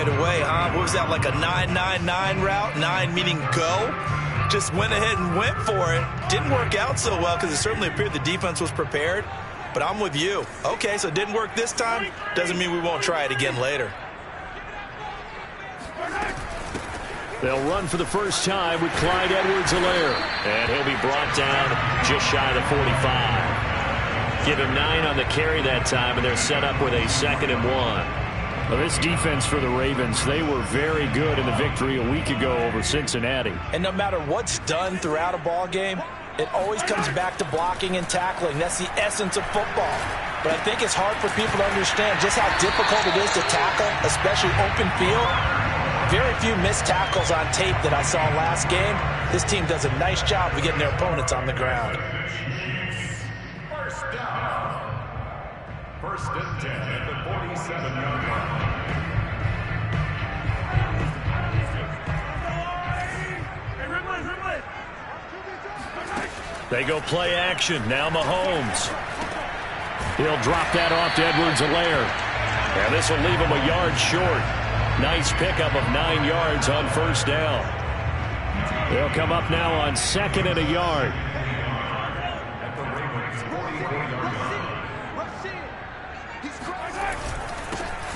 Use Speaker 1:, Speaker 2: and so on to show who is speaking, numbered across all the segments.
Speaker 1: it away, huh? What was that, like a 9-9-9 route? 9 meaning go? Just went ahead and went for it. Didn't work out so well because it certainly appeared the defense was prepared. But I'm with you. Okay, so it didn't work this time. Doesn't mean we won't try it again later.
Speaker 2: They'll run for the first time with Clyde Edwards-Helaire.
Speaker 3: And he'll be brought down just shy of the 45. Give him 9 on the carry that time, and they're set up with a 2nd and 1.
Speaker 2: Well, this defense for the Ravens, they were very good in the victory a week ago over Cincinnati.
Speaker 1: And no matter what's done throughout a ball game, it always comes back to blocking and tackling. That's the essence of football. But I think it's hard for people to understand just how difficult it is to tackle, especially open field. Very few missed tackles on tape that I saw last game. This team does a nice job of getting their opponents on the ground.
Speaker 4: First down. First and 10 at the 47-yard line.
Speaker 2: They go play action. Now Mahomes. He'll drop that off to Edwards-Helaire. And this will leave him a yard short. Nice pickup of 9 yards on first down. They'll come up now on 2nd and a yard.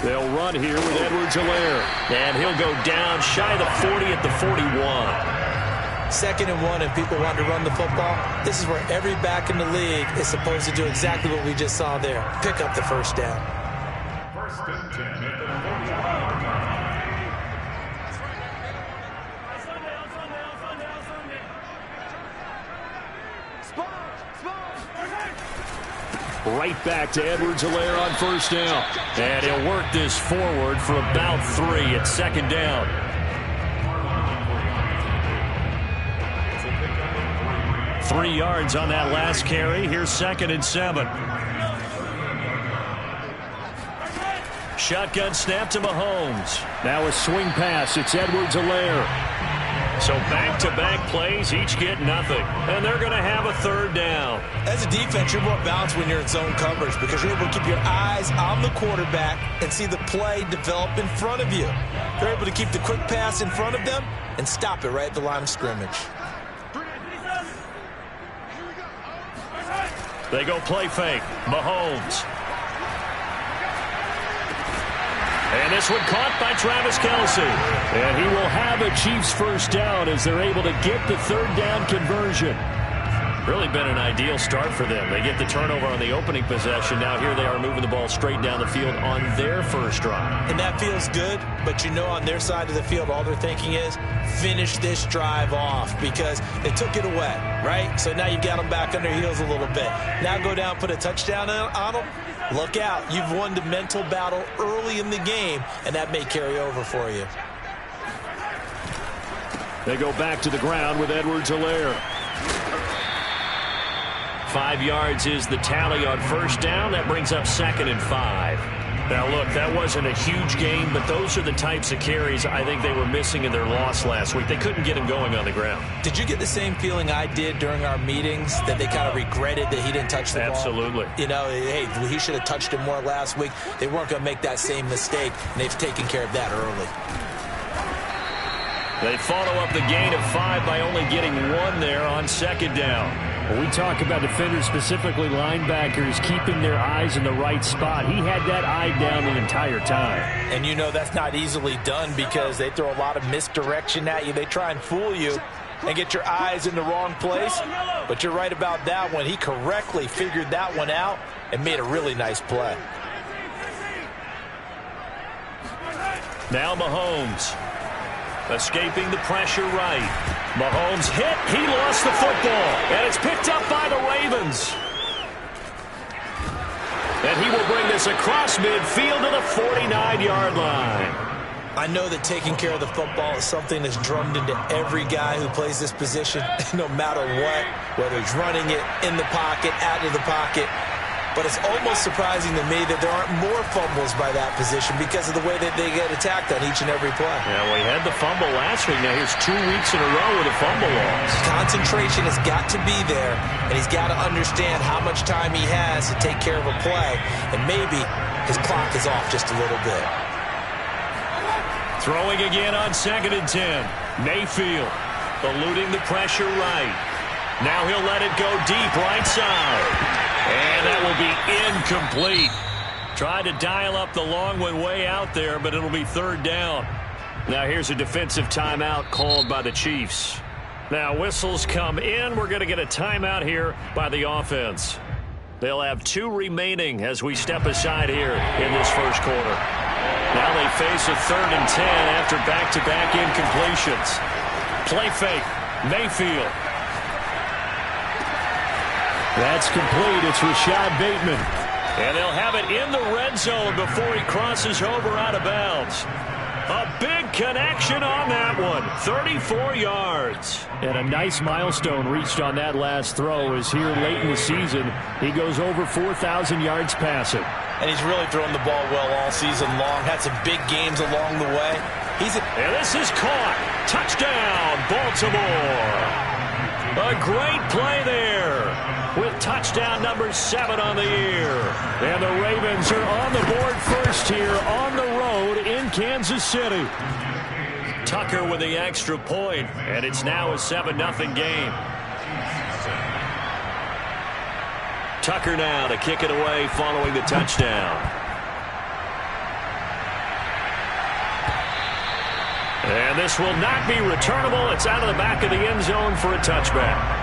Speaker 2: They'll run here with Edwards-Helaire.
Speaker 3: And he'll go down shy of the 40 at the 41.
Speaker 1: 2nd and 1 and people want to run the football. This is where every back in the league is supposed to do exactly what we just saw there. Pick up the first down.
Speaker 4: First and 10 at the 41-yard line.
Speaker 2: Right back to Edwards-Helaire on first down. And he'll work this forward for about 3 at 2nd down. Three yards on that last carry. Here's 2nd and 7. Shotgun snap to Mahomes. Now a swing pass. It's Edwards-Helaire. So back-to-back plays, each get nothing. And they're going to have a 3rd down.
Speaker 1: As a defense, you're more balanced when you're in zone coverage because you're able to keep your eyes on the quarterback and see the play develop in front of you. They're able to keep the quick pass in front of them and stop it right at the line of scrimmage.
Speaker 2: They go play fake. Mahomes. And this one caught by Travis Kelce. And he will have a Chiefs first down as they're able to get the 3rd down conversion.
Speaker 3: Really been an ideal start for them. They get the turnover on the opening possession. Now here they are moving the ball straight down the field on their first drive.
Speaker 1: And that feels good, but you know on their side of the field all they're thinking is finish this drive off because they took it away, right? So now you've got them back on their heels a little bit. Now go down, put a touchdown on them. Look out. You've won the mental battle early in the game, and that may carry over for you.
Speaker 2: They go back to the ground with Edwards-Helaire.
Speaker 3: 5 yards is the tally on first down. That brings up 2nd and 5. Now, look, that wasn't a huge gain, but those are the types of carries I think they were missing in their loss last week. They couldn't get him going on the ground.
Speaker 1: Did you get the same feeling I did during our meetings, that they kind of regretted that he didn't touch the ball?
Speaker 3: Absolutely.
Speaker 1: You know, hey, he should have touched it more last week. They weren't going to make that same mistake, and they've taken care of that early.
Speaker 2: They follow up the gain of 5 by only getting 1 there on 2nd down. When we talk about defenders, specifically linebackers, keeping their eyes in the right spot, he had that eye down the entire time.
Speaker 1: And you know that's not easily done because they throw a lot of misdirection at you. They try and fool you and get your eyes in the wrong place. But you're right about that one. He correctly figured that one out and made a really nice play.
Speaker 2: Now Mahomes. Escaping the pressure right. Mahomes hit. He lost the football. And it's picked up by the Ravens. And he will bring this across midfield to the 49-yard line.
Speaker 1: I know that taking care of the football is something that's drummed into every guy who plays this position, no matter what, whether he's running it in the pocket, out of the pocket. But it's almost surprising to me that there aren't more fumbles by that position because of the way that they get attacked on each and every play.
Speaker 3: Yeah, well, he had the fumble last week. Now here's 2 weeks in a row with a fumble loss.
Speaker 1: Concentration has got to be there, and he's got to understand how much time he has to take care of a play, and maybe his clock is off just a little bit.
Speaker 3: Throwing again on 2nd and 10. Mayfield eluding the pressure right. Now he'll let it go deep right side. And that will be incomplete. Tried to dial up the long one way out there, but it'll be 3rd down. Now here's a defensive timeout called by the Chiefs. Now whistles come in. We're going to get a timeout here by the offense. They'll have 2 remaining as we step aside here in this first quarter. Now they face a 3rd and 10 after back-to-back incompletions. Play fake. Mayfield.
Speaker 2: That's complete. It's Rashad Bateman.
Speaker 3: And they'll have it in the red zone before he crosses over out of bounds. A big connection on that one. 34 yards.
Speaker 2: And a nice milestone reached on that last throw is here late in the season. He goes over 4,000 yards passing.
Speaker 1: And he's really thrown the ball well all season long. Had some big games along the way.
Speaker 3: And this is caught. Touchdown, Baltimore. A great play there with touchdown number 7 on the year.
Speaker 2: And the Ravens are on the board first here on the road in Kansas City.
Speaker 3: Tucker with the extra point, and it's now a 7-0 game. Tucker now to kick it away following the touchdown. And this will not be returnable. It's out of the back of the end zone for a touchback.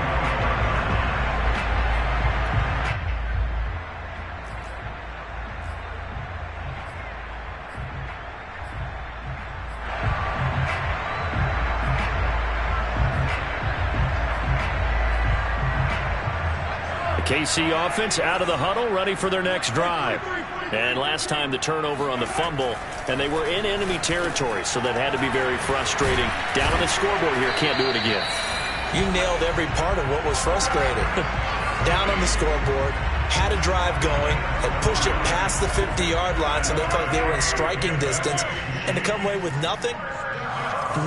Speaker 3: KC offense out of the huddle, ready for their next drive. And last time the turnover on the fumble, and they were in enemy territory, so that had to be very frustrating. Down on the scoreboard here, can't do it again.
Speaker 1: You nailed every part of what was frustrating. Down on the scoreboard, had a drive going, had pushed it past the 50-yard line, so they felt like they were in striking distance, and to come away with nothing,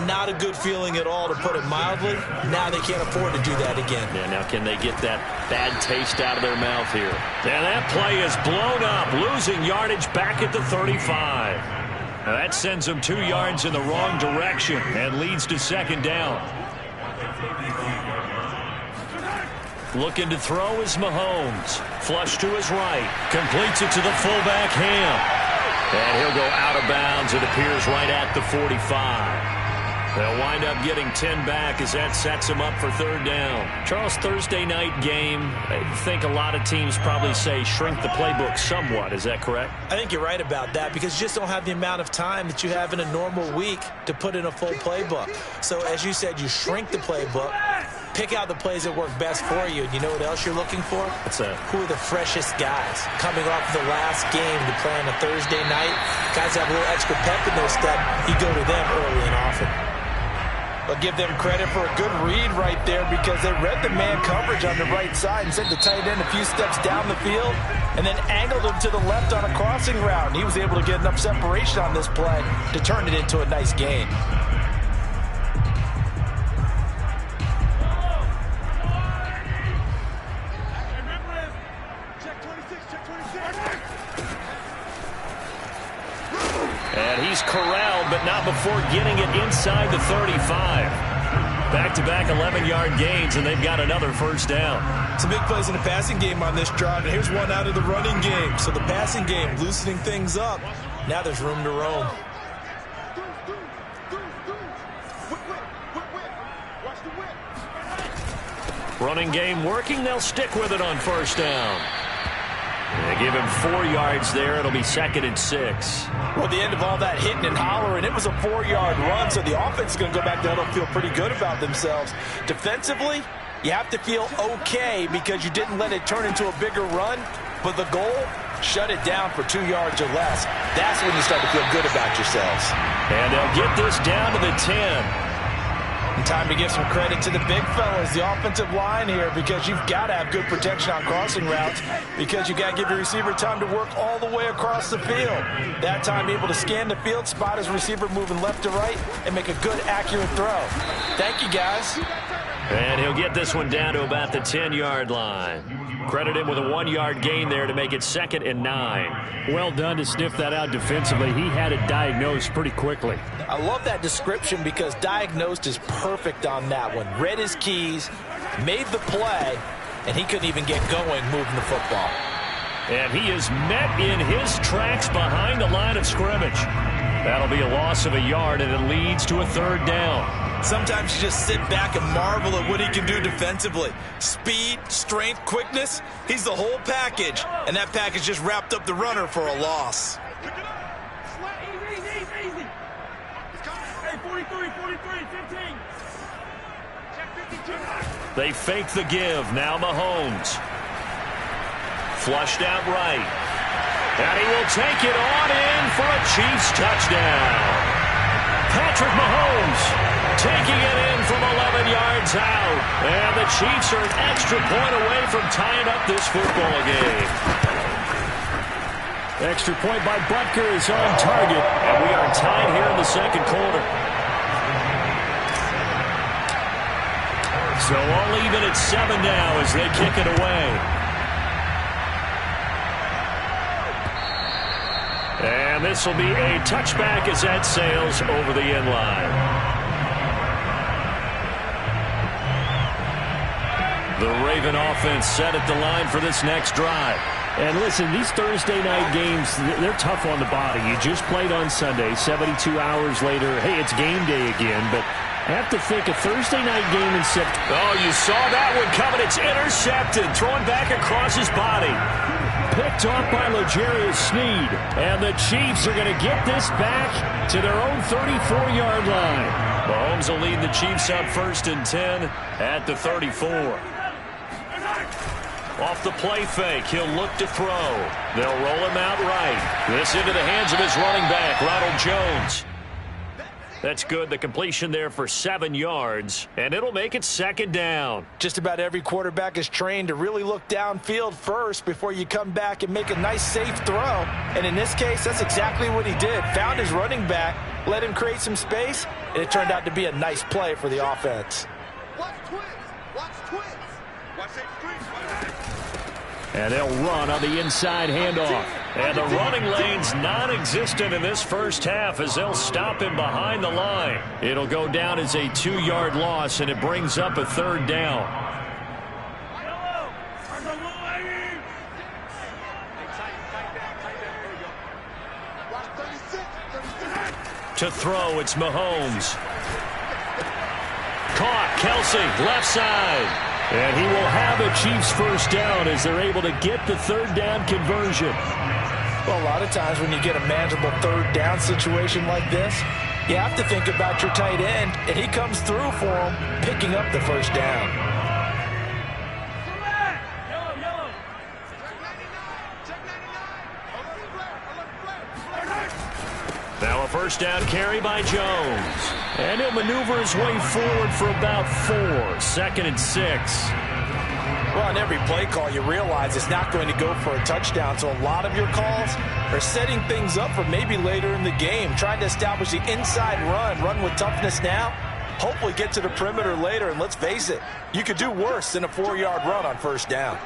Speaker 1: not a good feeling at all, to put it mildly. Now they can't afford to do that again.
Speaker 3: Yeah, now can they get that bad taste out of their mouth here? And that play is blown up, losing yardage back at the 35. Now that sends them 2 yards in the wrong direction and leads to 2nd down. Looking to throw is Mahomes. Flush to his right. Completes it to the fullback, Ham. And he'll go out of bounds, it appears, right at the 45. They'll wind up getting 10 back as that sets them up for 3rd down. Charles, Thursday night game, I think a lot of teams probably say shrink the playbook somewhat. Is that correct?
Speaker 1: I think you're right about that, because you just don't have the amount of time that you have in a normal week to put in a full playbook. So as you said, you shrink the playbook, pick out the plays that work best for you. And you know what else you're looking for?
Speaker 3: What's that?
Speaker 1: Who are the freshest guys coming off the last game to play on a Thursday night? Guys have a little extra pep in their step. You go to them early and often. I'll give them credit for a good read right there, because they read the man coverage on the right side and sent the tight end a few steps down the field and then angled him to the left on a crossing route. And he was able to get enough separation on this play to turn it into a nice gain.
Speaker 3: And he's corralled, but not before getting it inside the 35. Back-to-back 11-yard gains, and they've got another 1st down.
Speaker 1: Some big plays in the passing game on this drive, and here's one out of the running game. So the passing game loosening things up. Now there's room to roam.
Speaker 3: Running game working. They'll stick with it on 1st down. They give him 4 yards there. It'll be 2nd and 6.
Speaker 1: Well, at the end of all that hitting and hollering, it was a 4-yard run, so the offense is going to go back there and feel pretty good about themselves. Defensively, you have to feel okay because you didn't let it turn into a bigger run, but the goal, shut it down for 2 yards or less. That's when you start to feel good about yourselves.
Speaker 3: And they'll get this down to the 10.
Speaker 1: And time to give some credit to the big fellas, the offensive line here, because you've got to have good protection on crossing routes, because you got to give your receiver time to work all the way across the field. That time able to scan the field, spot his receiver moving left to right, and make a good, accurate throw. Thank you, guys.
Speaker 3: And he'll get this one down to about the 10-yard line. Credit him with a 1-yard gain there to make it 2nd and 9.
Speaker 2: Well done to sniff that out defensively. He had it diagnosed pretty quickly.
Speaker 1: I love that description because diagnosed is perfect on that one. Read his keys, made the play, and he couldn't even get going moving the football.
Speaker 3: And he is met in his tracks behind the line of scrimmage. That'll be a loss of a yard, and it leads to a 3rd down.
Speaker 1: Sometimes you just sit back and marvel at what he can do defensively. Speed, strength, quickness, he's the whole package. And that package just wrapped up the runner for a loss.
Speaker 5: Hey, 43, 15.
Speaker 3: They fake the give. Now Mahomes. Flushed out right. And he will take it on in for a Chiefs touchdown. Patrick Mahomes taking it in from 11 yards out. And the Chiefs are an extra point away from tying up this football game.
Speaker 2: Extra point by Butker is on target.
Speaker 3: And we are tied here in the 2nd quarter. So all even at 7 now as they kick it away. And this will be a touchback as that sails over the end line. The Raven offense set at the line for this next drive.
Speaker 2: And listen, these Thursday night games, they're tough on the body. You just played on Sunday, 72 hours later. Hey, it's game day again, but I have to think a Thursday night game in September.
Speaker 3: Oh, you saw that one coming. It's intercepted, thrown back across his body.
Speaker 2: Picked off by L'Jarius Sneed. And the Chiefs are going to get this back to their own 34-yard line.
Speaker 3: Mahomes will lead the Chiefs up 1st and 10 at the 34. Off the play fake, he'll look to throw. They'll roll him out right. This into the hands of his running back, Ronald Jones. That's good. The completion there for 7 yards, and it'll make it 2nd down.
Speaker 1: Just about every quarterback is trained to really look downfield first before you come back and make a nice, safe throw. And in this case, that's exactly what he did. Found his running back, let him create some space, and it turned out to be a nice play for the offense.
Speaker 5: Watch twins. Watch twins. Watch that twins.
Speaker 2: And they'll run on the inside handoff.
Speaker 3: And the running lane's non-existent in this first half as they'll stop him behind the line. It'll go down as a 2-yard loss, and it brings up a 3rd down. To throw, it's Mahomes. Caught, Kelsey, left side.
Speaker 2: And he will have a Chiefs 1st down as they're able to get the 3rd down conversion.
Speaker 1: Well, a lot of times when you get a manageable 3rd down situation like this, you have to think about your tight end, and he comes through for him, picking up the 1st down.
Speaker 3: Now a 1st down carry by Jones. And he'll maneuver his way forward for about 4. 2nd and 6.
Speaker 1: Well, on every play call, you realize it's not going to go for a touchdown. So a lot of your calls are setting things up for maybe later in the game, trying to establish the inside run with toughness now, hopefully get to the perimeter later. And let's face it, you could do worse than a 4-yard run on 1st down.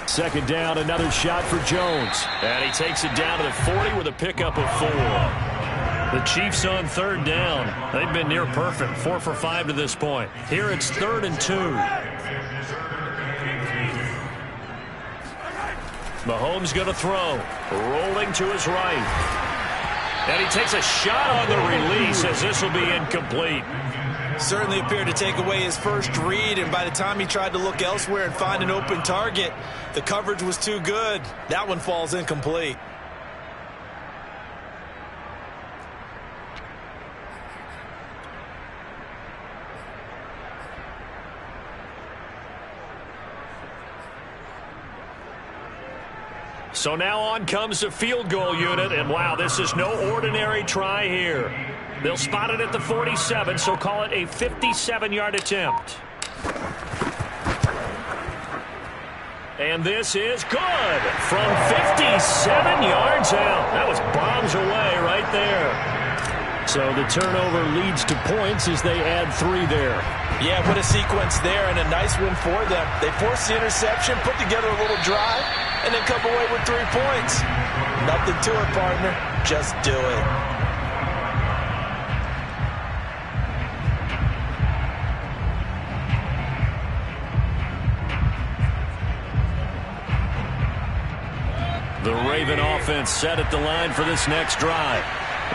Speaker 2: Second down, another shot for Jones.
Speaker 3: And he takes it down to the 40 with a pickup of 4. The Chiefs on 3rd down. They've been near perfect, 4 for 5 to this point. Here it's 3rd and 2. Mahomes going to throw. Rolling to his right. And he takes a shot on the release as this will be incomplete.
Speaker 1: Certainly appeared to take away his first read, and by the time he tried to look elsewhere and find an open target, the coverage was too good. That one falls incomplete.
Speaker 3: So now on comes the field goal unit, and wow, this is no ordinary try here. They'll spot it at the 47, so call it a 57-yard attempt. And this is good from 57 yards out. That was bombs away right there. So the turnover leads to points as they add 3 there.
Speaker 1: Yeah, what a sequence there, and a nice win for them. They forced the interception, put together a little drive, and then come away with 3 points. Nothing to it, partner. Just do it.
Speaker 3: The Raven offense set at the line for this next drive.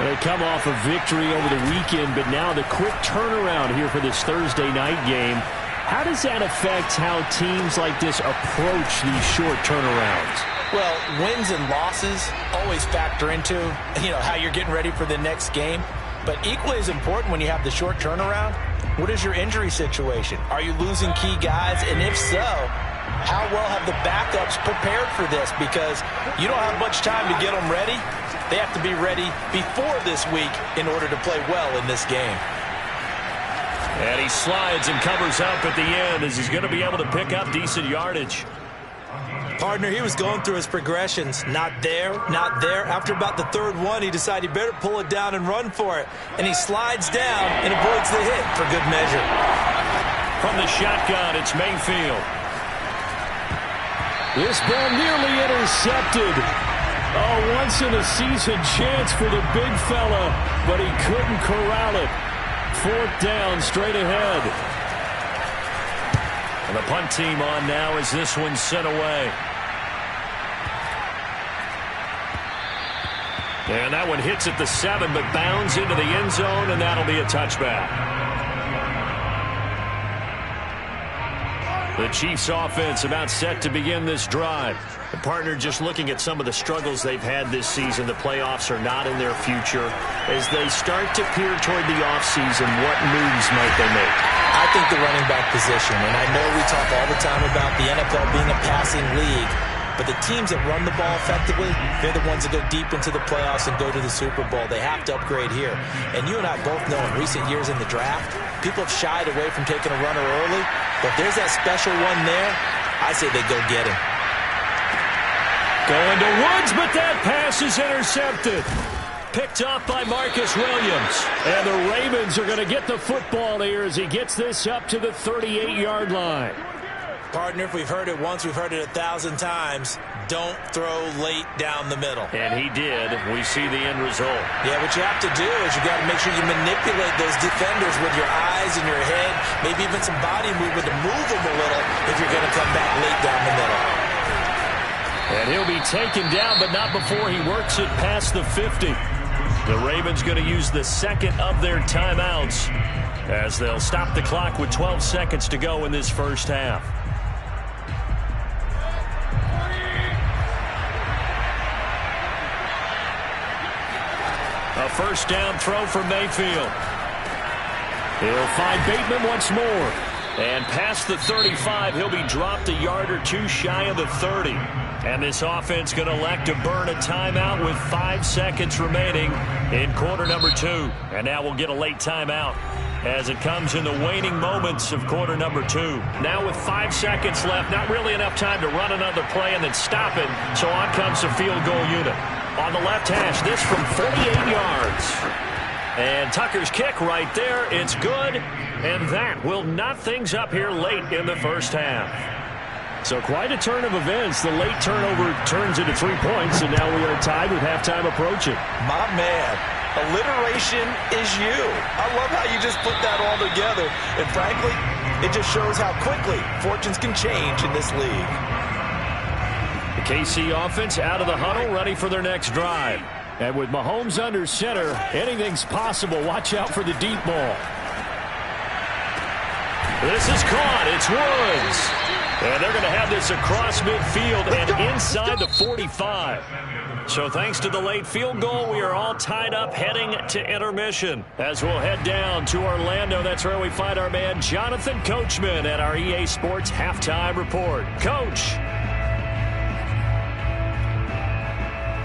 Speaker 2: They come off a victory over the weekend, but now the quick turnaround here for this Thursday night game. How does that affect how teams like this approach these short turnarounds?
Speaker 1: Well, wins and losses always factor into, how you're getting ready for the next game. But equally as important when you have the short turnaround, what is your injury situation? Are you losing key guys? And if so, how well have the backups prepared for this? Because you don't have much time to get them ready. They have to be ready before this week in order to play well in this game.
Speaker 3: And he slides and covers up at the end as he's going to be able to pick up decent yardage.
Speaker 1: Partner, he was going through his progressions. Not there, not there. After about the 3rd one, he decided he better pull it down and run for it. And he slides down and avoids the hit for good measure.
Speaker 3: From the shotgun, it's Mayfield.
Speaker 2: This ball nearly intercepted. Oh, once-in-a-season chance for the big fella, but he couldn't corral it. 4th down, straight ahead.
Speaker 3: And the punt team on now as this one's sent away. And that one hits at the 7, but bounds into the end zone, and that'll be a touchback. The Chiefs offense about set to begin this drive. The partner just looking at some of the struggles they've had this season. The playoffs are not in their future. As they start to peer toward the offseason, what moves might they make?
Speaker 1: I think the running back position, and I know we talk all the time about the NFL being a passing league, but the teams that run the ball effectively, they're the ones that go deep into the playoffs and go to the Super Bowl. They have to upgrade here. And you and I both know in recent years in the draft, people have shied away from taking a runner early, but if there's that special one there, I say they go get him.
Speaker 3: Going to Woods, but that pass is intercepted. Picked off by Marcus Williams.
Speaker 2: And the Ravens are going to get the football here as he gets this up to the 38-yard line.
Speaker 1: Partner, if we've heard it once, we've heard it 1,000 times. Don't throw late down the middle.
Speaker 3: And he did. We see the end result.
Speaker 1: Yeah, what you have to do is you got to make sure you manipulate those defenders with your eyes and your head, maybe even some body movement to move them a little if you're going to come back late down the middle.
Speaker 3: And he'll be taken down, but not before he works it past the 50. The Ravens going to use the 2nd of their timeouts as they'll stop the clock with 12 seconds to go in this first half. A first down throw for Mayfield.
Speaker 2: He'll find Bateman once more.
Speaker 3: And past the 35, he'll be dropped a yard or two shy of the 30. And this offense going to elect to burn a timeout with 5 seconds remaining in quarter number 2. And now we'll get a late timeout as it comes in the waning moments of quarter number 2. Now with 5 seconds left, not really enough time to run another play and then stop it. So on comes the field goal unit. On the left hash, this from 48 yards. And Tucker's kick right there. It's good. And that will knot things up here late in the first half.
Speaker 2: So quite a turn of events. The late turnover turns into 3 points, and now we are tied with halftime approaching.
Speaker 1: My man, alliteration is you. I love how you just put that all together. And frankly, it just shows how quickly fortunes can change in this league.
Speaker 3: The KC offense out of the huddle, ready for their next drive.
Speaker 2: And with Mahomes under center, anything's possible. Watch out for the deep ball.
Speaker 3: This is caught. It's Woods. And they're going to have this across midfield and inside the 45. So thanks to the late field goal, we are all tied up heading to intermission. As we'll head down to Orlando, that's where we find our man Jonathan Coachman at our EA Sports Halftime Report. Coach.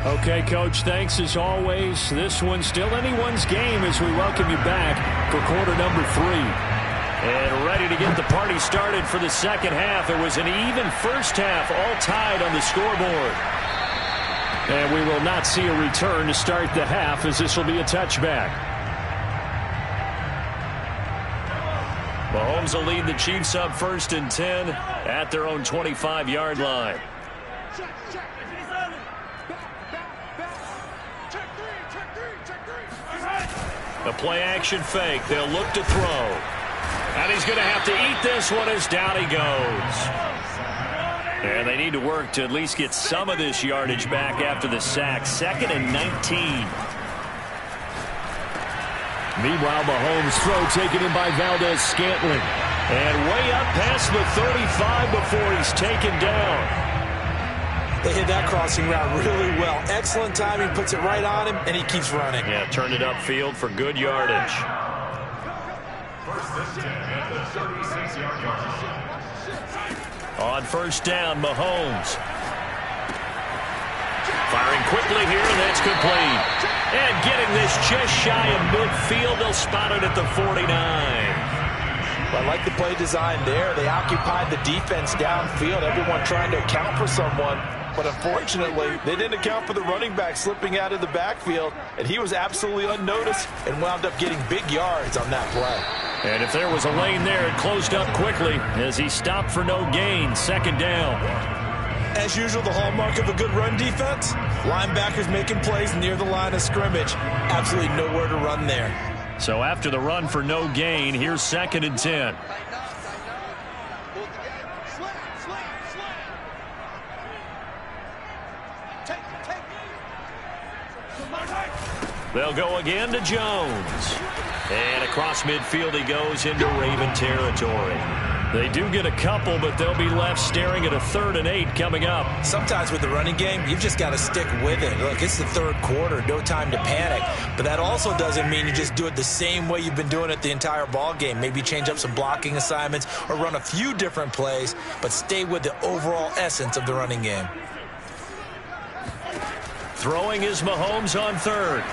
Speaker 2: Okay, Coach, thanks as always. This one's still anyone's game as we welcome you back for quarter number 3.
Speaker 3: And ready to get the party started for the second half. It was an even first half, all tied on the scoreboard. And we will not see a return to start the half, as this will be a touchback. Mahomes will lead the Chiefs up 1st and 10 at their own 25-yard line. A play-action fake. They'll look to throw. And he's going to have to eat this one as down he goes. And they need to work to at least get some of this yardage back after the sack. 2nd and 19.
Speaker 2: Meanwhile, Mahomes' throw taken in by Valdez-Scantling.
Speaker 3: And way up past the 35 before he's taken down.
Speaker 1: They hit that crossing route really well. Excellent timing, puts it right on him, and he keeps running.
Speaker 3: Yeah, turned it upfield for good yardage.
Speaker 4: 1st and 10 at the 36-yard line.
Speaker 3: On 1st down, Mahomes. Firing quickly here, and that's complete. And getting this just shy of midfield, they'll spot it at the 49.
Speaker 1: Well, I like the play design there. They occupied the defense downfield, everyone trying to account for someone. But unfortunately, they didn't account for the running back slipping out of the backfield, and he was absolutely unnoticed and wound up getting big yards on that play.
Speaker 3: And if there was a lane there, it closed up quickly as he stopped for no gain. 2nd down.
Speaker 1: As usual, the hallmark of a good run defense, linebackers making plays near the line of scrimmage. Absolutely nowhere to run there.
Speaker 3: So after the run for no gain, here's 2nd and 10. They'll go again to Jones. And across midfield he goes into Raven territory. They do get a couple, but they'll be left staring at a 3rd and 8 coming up.
Speaker 1: Sometimes with the running game, you've just got to stick with it. Look, it's the 3rd quarter, no time to panic. But that also doesn't mean you just do it the same way you've been doing it the entire ball game. Maybe change up some blocking assignments or run a few different plays, but stay with the overall essence of the running game.
Speaker 3: Throwing is Mahomes on 3rd.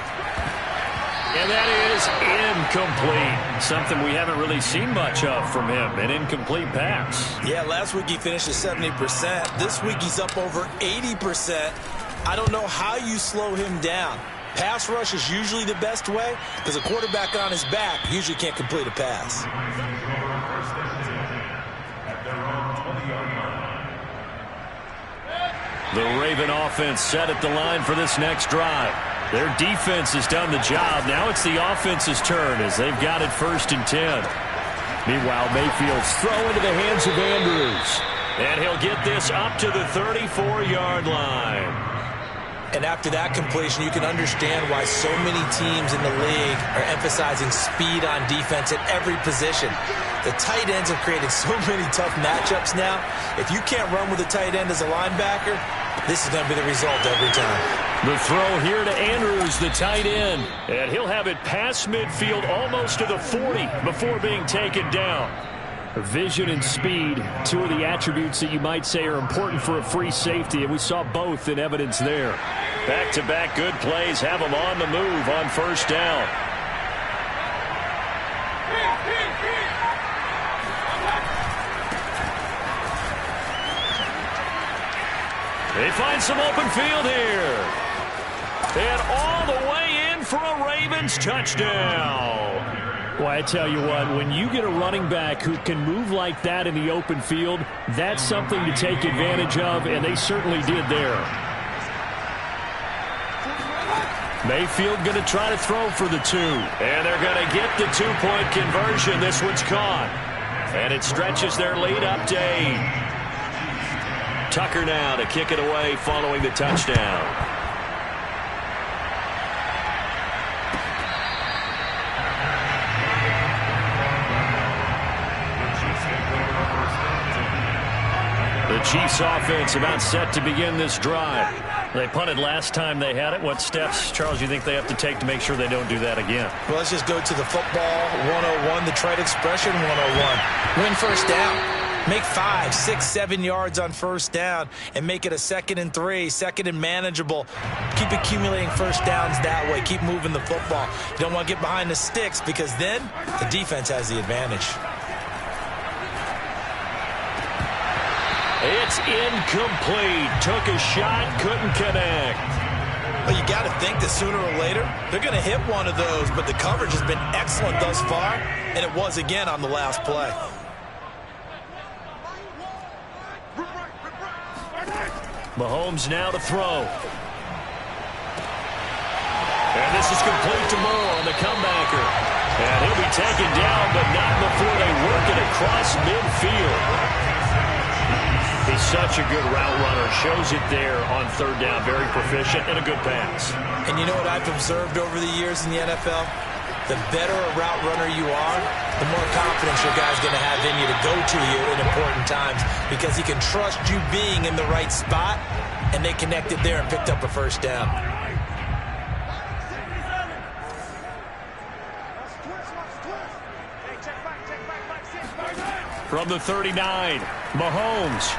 Speaker 3: And that is incomplete. Something we haven't really seen much of from him. An incomplete pass.
Speaker 1: Yeah, last week he finished at 70%. This week he's up over 80%. I don't know how you slow him down. Pass rush is usually the best way because a quarterback on his back usually can't complete a pass.
Speaker 3: The Raven offense set at the line for this next drive. Their defense has done the job. Now it's the offense's turn as they've got it 1st and 10.
Speaker 2: Meanwhile, Mayfield's throw into the hands of Andrews.
Speaker 3: And he'll get this up to the 34-yard line.
Speaker 1: And after that completion, you can understand why so many teams in the league are emphasizing speed on defense at every position. The tight ends have created so many tough matchups now. If you can't run with a tight end as a linebacker, this is going to be the result every time.
Speaker 3: The throw here to Andrews, the tight end. And he'll have it past midfield almost to the 40 before being taken down.
Speaker 2: Vision and speed, 2 of the attributes that you might say are important for a free safety, and we saw both in evidence there.
Speaker 3: Back-to-back good plays have them on the move on 1st down. They find some open field here. And all the way in for a Ravens touchdown.
Speaker 2: Well, I tell you what, when you get a running back who can move like that in the open field, that's something to take advantage of, and they certainly did there.
Speaker 3: Mayfield going to try to throw for the 2. And they're going to get the 2-point conversion. This one's caught. And it stretches their lead up to 8. Tucker now to kick it away following the touchdown. The Chiefs offense about set to begin this drive. They punted last time they had it. What steps, Charles, you think they have to take to make sure they don't do that again?
Speaker 1: Well, let's just go to the football 101, the trade expression 101. Win 1st down. Make 5, 6, 7 yards on 1st down and make it a 2nd and 3, 2nd and manageable. Keep accumulating 1st downs that way. Keep moving the football. You don't want to get behind the sticks because then the defense has the advantage.
Speaker 3: It's incomplete. Took a shot, couldn't connect.
Speaker 1: Well, you got to think that sooner or later they're going to hit one of those, but the coverage has been excellent thus far, and it was again on the last play.
Speaker 3: Mahomes now to throw. And this is complete to Moore on the comebacker. And he'll be taken down, but not before they work it across midfield. He's such a good route runner. Shows it there on third down. Very proficient and a good pass.
Speaker 1: And you know what I've observed over the years in the NFL? The better a route runner you are, the more confidence your guy's going to have in you to go to you in important times because he can trust you being in the right spot, and they connected there and picked up a first down.
Speaker 3: From the 39, Mahomes.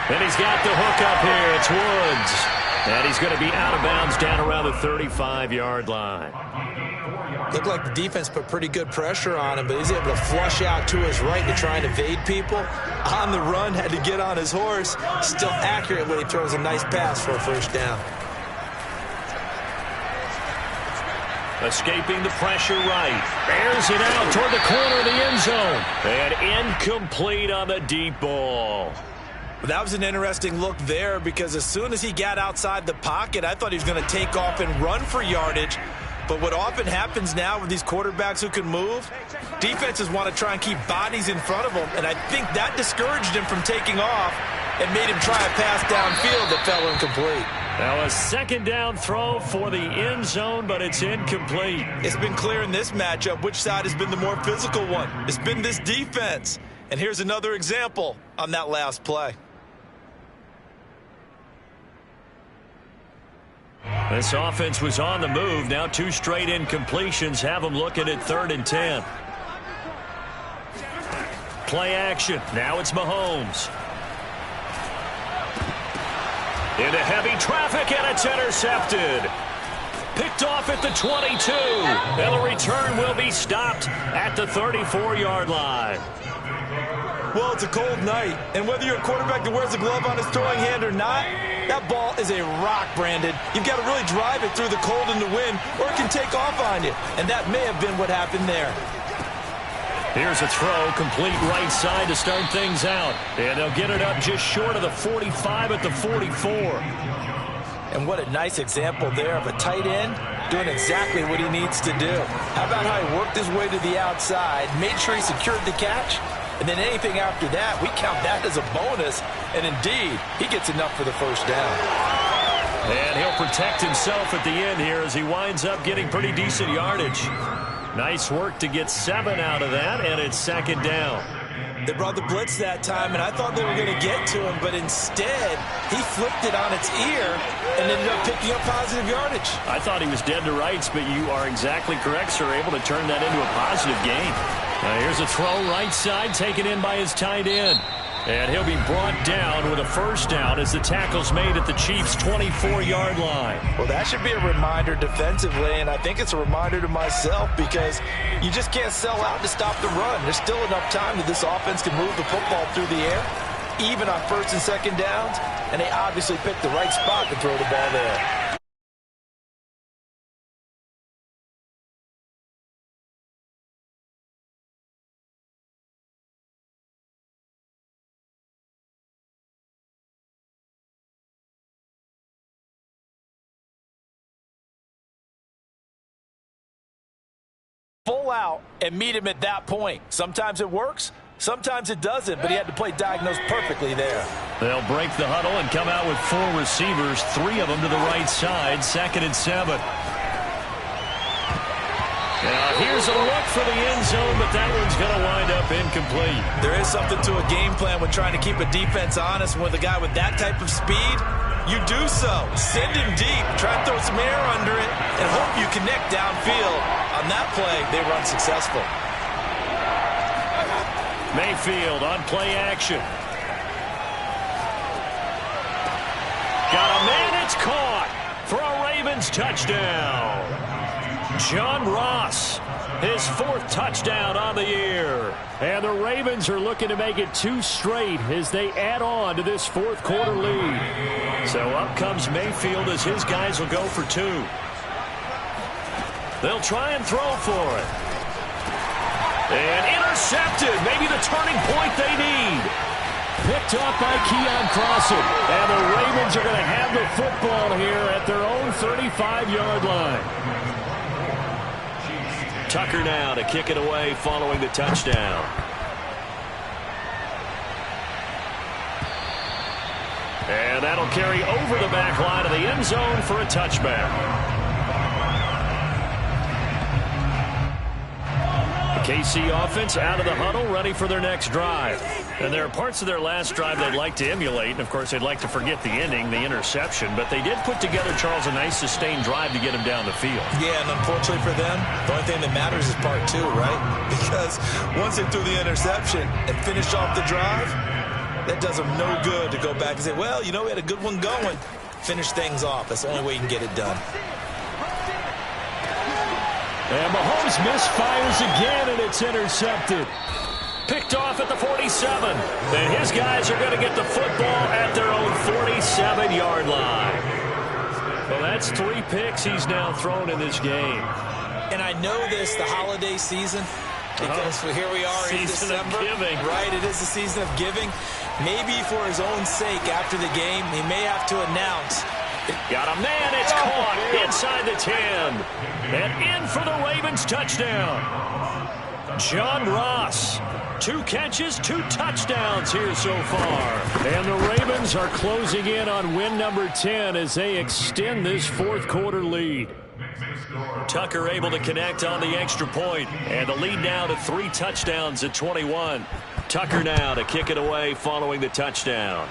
Speaker 3: And he's got the hook up here. It's Woods. And he's going to be out of bounds down around the 35-yard line.
Speaker 1: Looked like the defense put pretty good pressure on him, but he's able to flush out to his right to try and evade people. On the run, had to get on his horse. Still accurate when he throws a nice pass for a first down.
Speaker 3: Escaping the pressure right. Airs it out toward the corner of the end zone. And incomplete on the deep ball.
Speaker 1: That was an interesting look there because as soon as he got outside the pocket, I thought he was going to take off and run for yardage. But what often happens now with these quarterbacks who can move, defenses want to try and keep bodies in front of them, and I think that discouraged him from taking off and made him try a pass downfield that fell incomplete.
Speaker 3: Now a second down throw for the end zone, but it's incomplete.
Speaker 1: It's been clear in this matchup which side has been the more physical one. It's been this defense. And here's another example on that last play.
Speaker 3: This offense was on the move. Now two straight incompletions have them looking at 3rd and 10. Play action. Now it's Mahomes. Into heavy traffic, and it's intercepted. Picked off at the 22. And the return will be stopped at the 34-yard line.
Speaker 1: Well, it's a cold night, and whether you're a quarterback that wears a glove on his throwing hand or not, that ball is a rock, Brandon. You've got to really drive it through the cold and the wind, or it can take off on you, and that may have been what happened there.
Speaker 3: Here's a throw, complete right side to start things out. And they'll get it up just short of the 45 at the 44.
Speaker 1: And what a nice example there of a tight end doing exactly what he needs to do. How about how he worked his way to the outside, made sure he secured the catch, and then anything after that, we count that as a bonus. And indeed, he gets enough for the first down.
Speaker 3: And he'll protect himself at the end here as he winds up getting pretty decent yardage. Nice work to get 7 out of that, and it's second down.
Speaker 1: They brought the blitz that time, and I thought they were going to get to him, but instead, he flipped it on its ear and ended up picking up positive yardage.
Speaker 3: I thought he was dead to rights, but you are exactly correct, sir, able to turn that into a positive gain. Now here's a throw right side, taken in by his tight end. And he'll be brought down with a first down as the tackle's made at the Chiefs' 24-yard line.
Speaker 1: Well, that should be a reminder defensively, and I think it's a reminder to myself because you just can't sell out to stop the run. There's still enough time that this offense can move the football through the air, even on first and second downs, and they obviously picked the right spot to throw the ball there. Full out and meet him at that point. Sometimes it works, sometimes it doesn't, but he had to play diagnosed perfectly there.
Speaker 3: They'll break the huddle and come out with 4 receivers, 3 of them to the right side, 2nd and 7. Now here's a look for the end zone, but that one's going to wind up incomplete.
Speaker 1: There is something to a game plan with trying to keep a defense honest. With a guy with that type of speed, you do so. Send him deep, try and throw some air under it, and hope you connect downfield. On that play, they were unsuccessful.
Speaker 3: Mayfield on play action. Got a man, it's caught for a Ravens touchdown. John Ross His 4th touchdown on the year.
Speaker 2: And the Ravens are looking to make it 2 straight as they add on to this 4th quarter lead.
Speaker 3: So up comes Mayfield as his guys will go for 2. They'll try and throw for it. And intercepted. Maybe the turning point they need.
Speaker 2: Picked off by Keon Crossen. And the Ravens are going to have the football here at their own 35-yard line.
Speaker 3: Tucker now to kick it away following the touchdown. And that'll carry over the back line of the end zone for a touchback. The KC offense out of the huddle, ready for their next drive. And there are parts of their last drive they'd like to emulate. And, of course, they'd like to forget the ending, the interception. But they did put together, Charles, a nice sustained drive to get him down the field.
Speaker 1: Yeah, and unfortunately for them, the only thing that matters is part 2, right? Because once they threw the interception and finished off the drive, that does them no good to go back and say, well, you know, we had a good one going. Finish things off. That's the only way you can get it done.
Speaker 2: And Mahomes misfires again, and it's intercepted.
Speaker 3: Picked off at the 47. And his guys are going to get the football at their own 47-yard line. Well, that's 3 picks he's now thrown in this game.
Speaker 1: And I know this, the holiday season, because here we are in December.
Speaker 3: Season of giving.
Speaker 1: Right, it is the season of giving. Maybe for his own sake after the game, he may have to announce.
Speaker 3: Got a man, it's caught inside the 10. And in for the Ravens touchdown. John Ross. 2 catches, 2 touchdowns here so far.
Speaker 2: And the Ravens are closing in on win number 10 as they extend this 4th quarter lead.
Speaker 3: Tucker able to connect on the extra point. And the lead now to 3 touchdowns at 21. Tucker now to kick it away following the touchdown.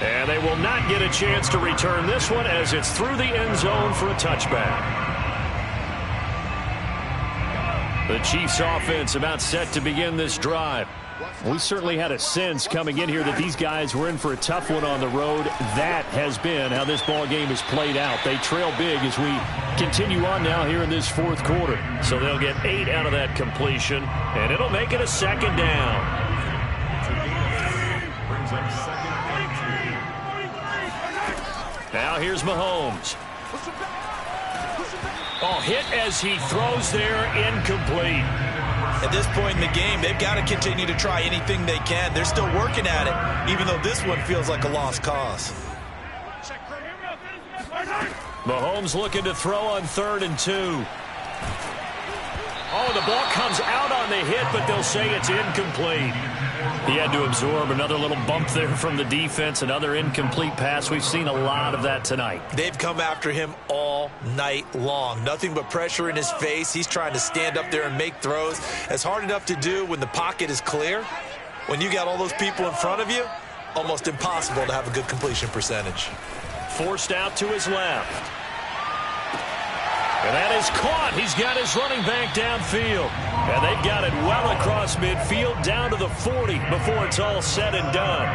Speaker 3: And they will not get a chance to return this one as it's through the end zone for a touchback. The Chiefs offense about set to begin this drive. We certainly had a sense coming in here that these guys were in for a tough one on the road. That has been how this ball game has played out. They trail big as we continue on now here in this 4th quarter. So they'll get 8 out of that completion, and it'll make it a 2nd down. Now here's Mahomes. Oh, hit as he throws there, incomplete.
Speaker 1: At this point in the game, they've got to continue to try anything they can. They're still working at it, even though this one feels like a lost cause.
Speaker 3: Mahomes looking to throw on 3rd and 2. Oh, the ball comes out on the hit, but they'll say it's incomplete. He had to absorb another little bump there from the defense, another incomplete pass. We've seen a lot of that tonight.
Speaker 1: They've come after him all night long. Nothing but pressure in his face. He's trying to stand up there and make throws. It's hard enough to do when the pocket is clear. When you got all those people in front of you, almost impossible to have a good completion percentage.
Speaker 3: Forced out to his left. And that is caught. He's got his running back downfield. And they've got it well across midfield down to the 40 before it's all said and done.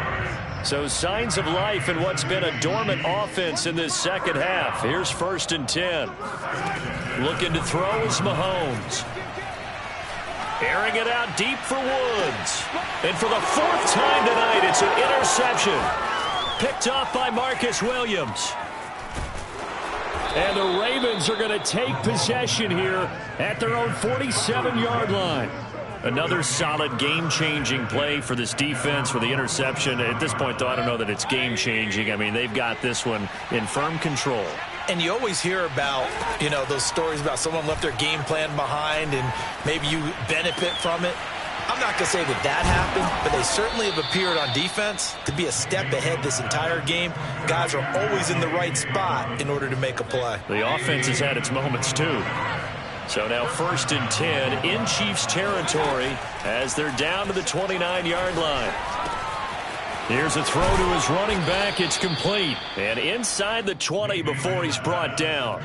Speaker 3: So signs of life in what's been a dormant offense in this second half. Here's 1st and 10. Looking to throw is Mahomes. Airing it out deep for Woods. And for the 4th time tonight, it's an interception. Picked off by Marcus Williams.
Speaker 2: And the Ravens are going to take possession here at their own 47-yard line.
Speaker 3: Another solid game-changing play for this defense with the interception. At this point, though, I don't know that it's game-changing. I mean, they've got this one in firm control.
Speaker 1: And you always hear about, you know, those stories about someone left their game plan behind and maybe you benefit from it. I'm not going to say that that happened, but they certainly have appeared on defense to be a step ahead this entire game. Guys are always in the right spot in order to make a play.
Speaker 3: The offense has had its moments, too. So now 1st and 10 in Chiefs territory as they're down to the 29-yard line. Here's a throw to his running back. It's complete. And inside the 20 before he's brought down.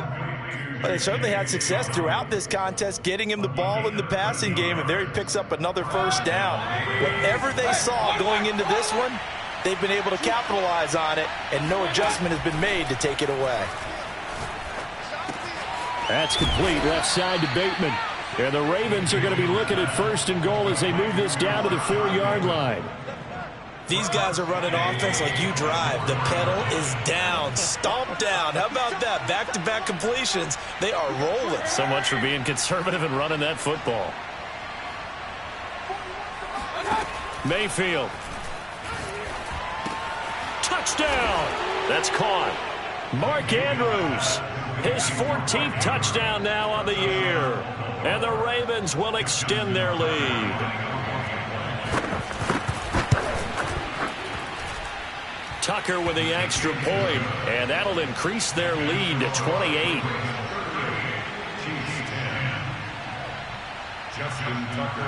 Speaker 1: But they certainly had success throughout this contest, getting him the ball in the passing game, and there he picks up another 1st down. Whatever they saw going into this one, they've been able to capitalize on it, and no adjustment has been made to take it away.
Speaker 2: That's complete left side to Bateman. And the Ravens are going to be looking at 1st and goal as they move this down to the 4-yard line.
Speaker 1: These guys are running offense like you drive. The pedal is down, stomped down. How about that? Back-to-back completions. They are rolling.
Speaker 3: So much for being conservative and running that football. Mayfield. Touchdown. That's caught. Mark Andrews. His 14th touchdown now on the year. And the Ravens will extend their lead. Tucker with the extra point, and that'll increase their lead to 28.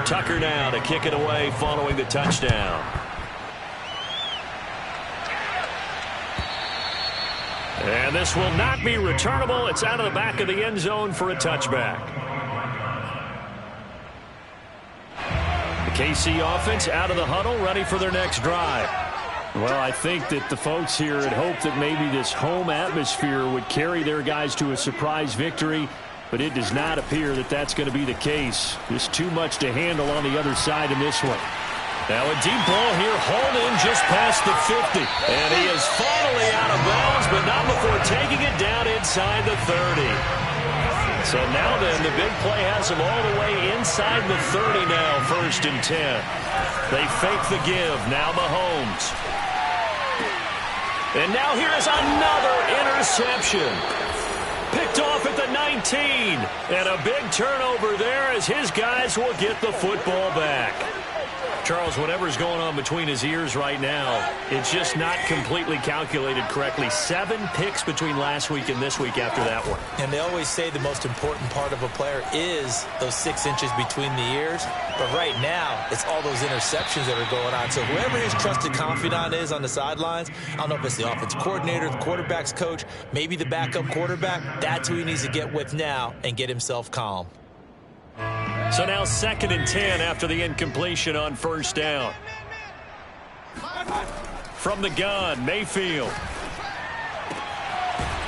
Speaker 3: Tucker now to kick it away following the touchdown. And this will not be returnable. It's out of the back of the end zone for a touchback. The KC offense out of the huddle, ready for their next drive. Well, I think that the folks here had hoped that maybe this home atmosphere would carry their guys to a surprise victory, but it does not appear that that's going to be the case. Just too much to handle on the other side in this one. Now a deep ball here, hauled in just past the 50. And he is finally out of bounds, but not before taking it down inside the 30. So now then, the big play has him all the way inside the 30 now, 1st and 10. They fake the give, now Mahomes. And now here is another interception. Picked off at the 19. And a big turnover there as his guys will get the football back. Charles, whatever's going on between his ears right now, it's just not completely calculated correctly. 7 picks between last week and this week after that one.
Speaker 1: And they always say the most important part of a player is those 6 inches between the ears. But right now, it's all those interceptions that are going on. So whoever his trusted confidant is on the sidelines, I don't know if it's the offensive coordinator, the quarterback's coach, maybe the backup quarterback, that's who he needs to get with now and get himself calm.
Speaker 3: So now 2nd and 10 after the incompletion on 1st down. From the gun, Mayfield.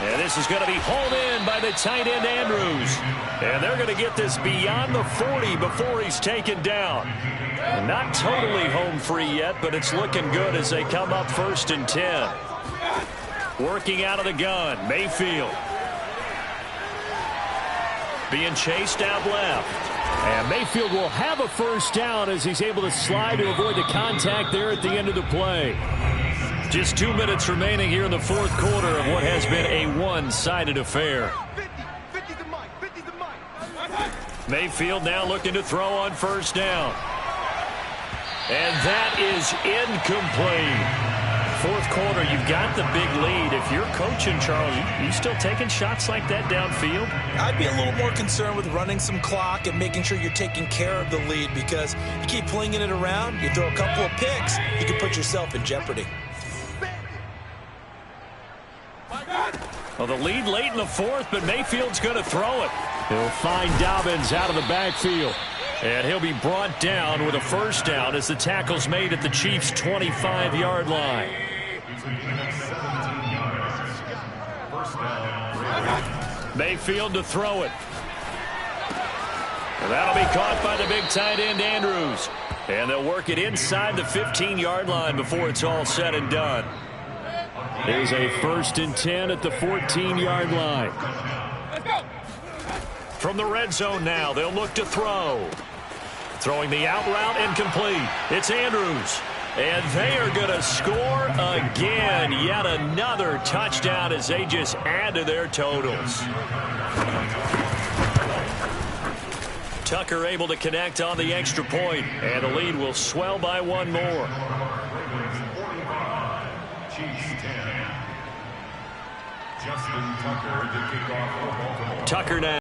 Speaker 3: And this is going to be hauled in by the tight end, Andrews. And they're going to get this beyond the 40 before he's taken down. Not totally home free yet, but it's looking good as they come up 1st and 10. Working out of the gun, Mayfield. Being chased out left. And Mayfield will have a 1st down as he's able to slide to avoid the contact there at the end of the play. Just 2 minutes remaining here in the 4th quarter of what has been a one-sided affair. Mayfield now looking to throw on 1st down. And that is incomplete. 4th quarter, you've got the big lead. If you're coaching, Charles, you still taking shots like that downfield?
Speaker 1: I'd be a little more concerned with running some clock and making sure you're taking care of the lead, because you keep flinging it around, you throw a couple of picks, you can put yourself in jeopardy.
Speaker 3: Well, the lead late in the 4th, but Mayfield's going to throw it. He'll find Dobbins out of the backfield. And he'll be brought down with a 1st down as the tackle's made at the Chiefs' 25-yard line. Mayfield to throw it. And that'll be caught by the big tight end, Andrews. And they'll work it inside the 15-yard line before it's all said and done. There's a 1st and 10 at the 14-yard line. From the red zone now, they'll look to throw. Throwing the out route incomplete. It's Andrews. And they are going to score again. Yet another touchdown as they just add to their totals. Tucker able to connect on the extra point, and the lead will swell by 1 more. Tucker now.